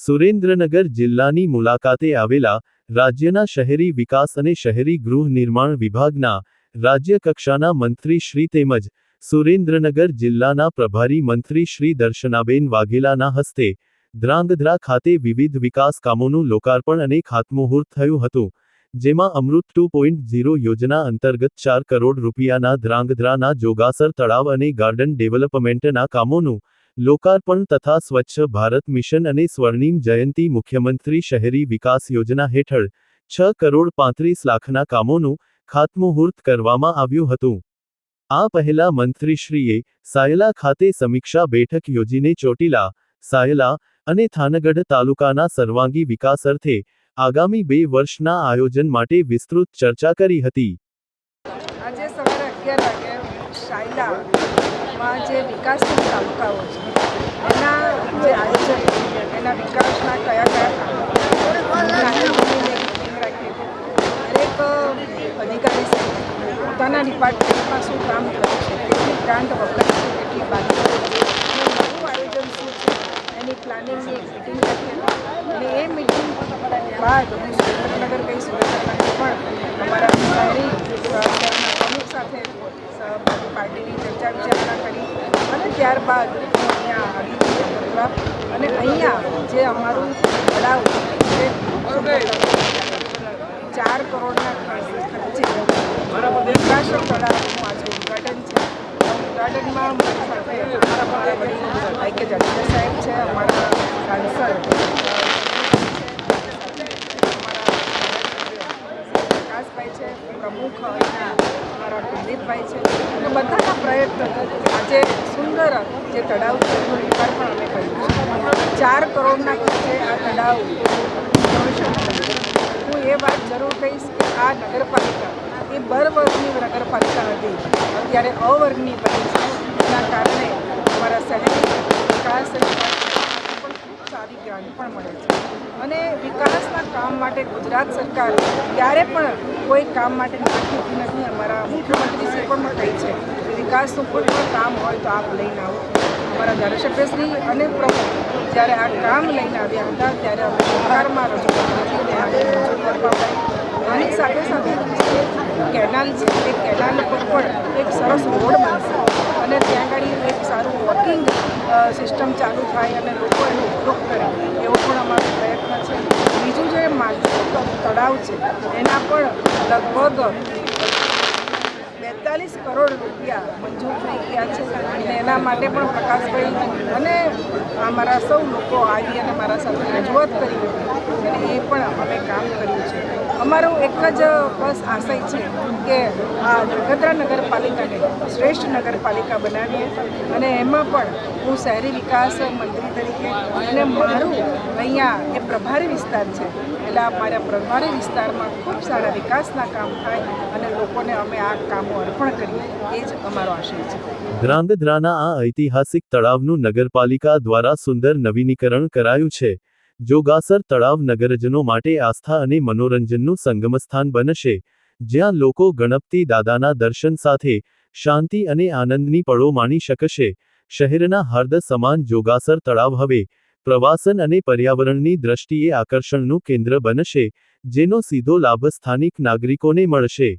સુરેન્દ્રનગર જિલ્લાની મુલાકાતે આવેલા રાજ્યના શહેરી વિકાસ અને શહેરી ગૃહ નિર્માણ વિભાગના રાજ્ય કક્ષાના મંત્રી શ્રી તેમજ સુરેન્દ્રનગર જિલ્લાના પ્રભારી મંત્રી શ્રી દર્શનાબેન વાઘેલાના હસ્તે ધ્રાંગધ્રા ખાતે વિવિધ વિકાસ કામોનું લોકાર્પણ અને ખાતમુહૂર્ત થયું હતું, જેમાં અમૃત 2.0 યોજના અંતર્ગત 4 કરોડ રૂપિયાના ધ્રાંગધ્રાના જોગાસર તળાવ અને ગાર્ડન ડેવલપમેન્ટના કામોનું લોકાર્પણ તથા સ્વચ્છ ભારત મિશન અને સ્વર્ણિમ જયંતી મુખ્યમંત્રી શહેરી વિકાસ યોજના હેઠળ 6 કરોડ 35 લાખના કામોનું ખાતમુહૂર્ત કરવામાં આવ્યું હતું। આ પહેલા મંત્રીશ્રીએ સાયલા ખાતે સમીક્ષા બેઠક યોજીને ચોટીલા, સાયલા અને થાનગઢ તાલુકાના સર્વાંગી વિકાસ અર્થે આગામી 2 વર્ષના આયોજન માટે વિસ્તૃત ચર્ચા કરી હતી। આજે સવારે 11 વાગે સાયલામાં જે વિકાસના તાલુકાઓ છે એના જે આયોજન, એના વિકાસના કયા કામો દરેક અધિકારી પોતાના ડિપાર્ટમેન્ટમાં શું કામ કરે છે, કેટલી ગ્રાન્ટ વપરાય છે, કેટલી બાકી નવું આયોજન શું છે, એની પ્લાનિંગની એક મિટિંગ રાખી અને એ મિટિંગ બાદ હું સુરેન્દ્રનગર ગઈ। સુરેન્દ્રનગર પણ અમારા શહેરી પ્રમુખ સાથે પાર્ટીની ચર્ચા વિચારણા કરી અને ત્યારબાદ અહીંયા આવી અને અહીંયા જે અમારું તળાવ જે 4 કરોડના ખર્ચે વિકાસ તળાવનું આજે ઉદ્ઘાટન છે। ઉદ્ઘાટનમાં મારી સાથે અમારા વડીલ આઈ.કે. જાડેજા સાહેબ છે, અમારા સાંસદ પ્રકાશભાઈ છે, પ્રમુખ અમારા કુલદીપભાઈ છે અને બધાના પ્રયત્ન આજે સુંદર જે તળાવ છે એનું લોકાર્પણ અમે કર્યું છે। 4 કરોડના ખર્ચે આ તળાવ હું એ વાત જરૂર કહીશ કે આ નગરપાલિકા એ વર્ગની નગરપાલિકા હતી, અત્યારે અવર્ગની બની છે। એના કારણે અમારા શહેરી વિકાસ પણ ખૂબ સારી ગ્રાન્ટ પણ મળે છે અને વિકાસના કામ માટે ગુજરાત સરકાર ક્યારે પણ કોઈ કામ માટે નાખતી નથી। અમારા મુખ્યમંત્રીશ્રી પણ કહે છે કે વિકાસનું કોઈ પણ કામ હોય તો આપ લઈને આવો। અમારા ધારાસભ્યશ્રી અને પ્રમુખ જ્યારે આ કામ લઈને આવ્યા હતા ત્યારે અમે સરકારમાં રજૂ કરી આની સાથે સાથે કેનાલ છે, એ કેનાલ પર પણ એક સરસ રોડ બનશે અને ત્યાં આગળ એક સારું વોકિંગ સિસ્ટમ ચાલુ થાય અને લોકો એનો ઉપયોગ કરે એવો પણ અમારો પ્રયત્ન છે। બીજું જે માલપુર તળાવ છે એના પણ લગભગ 42 કરોડ રૂપિયા મંજૂર થઈ ગયા છે અને એના માટે પણ પ્રકાશભાઈ અને અમારા સૌ લોકો આવી અને મારા સાથે રજૂઆત કરી હતી અને એ પણ અમે કામ કર્યું છે। અમારો એક જ બસ આશય છે કે આ ધ્રાંગધ્રા નગરપાલિકાને શ્રેષ્ઠ નગરપાલિકા બનાવીએ અને એમાં પણ હું શહેરી વિકાસ મંત્રી તરીકે અને મારું અહીંયા એ પ્રભારી વિસ્તાર છે એટલે મારા પ્રભારી વિસ્તારમાં ખૂબ સારા વિકાસના કામ થાય અને લોકોને અમે આ કામો અર્પણ કરીએ એ જ અમારો આશય છે। ધ્રાંગધ્રાના આ ઐતિહાસિક તળાવનું નગરપાલિકા દ્વારા સુંદર નવીનીકરણ કરાયું છે। જોગાસર તળાવ નગરજનો માટે આસ્થા અને મનોરંજનનું સંગમસ્થાન બનશે, જ્યાં લોકો ગણપતિ દાદાના દર્શન સાથે શાંતિ અને આનંદની પળો માણી શકશે। શહેરના હૃદ સમાન જોગાસર તળાવ હવે પ્રવાસન અને પર્યાવરણની દ્રષ્ટિએ આકર્ષણનું કેન્દ્ર બનશે, જેનો સીધો લાભ સ્થાનિક નાગરિકોને મળશે।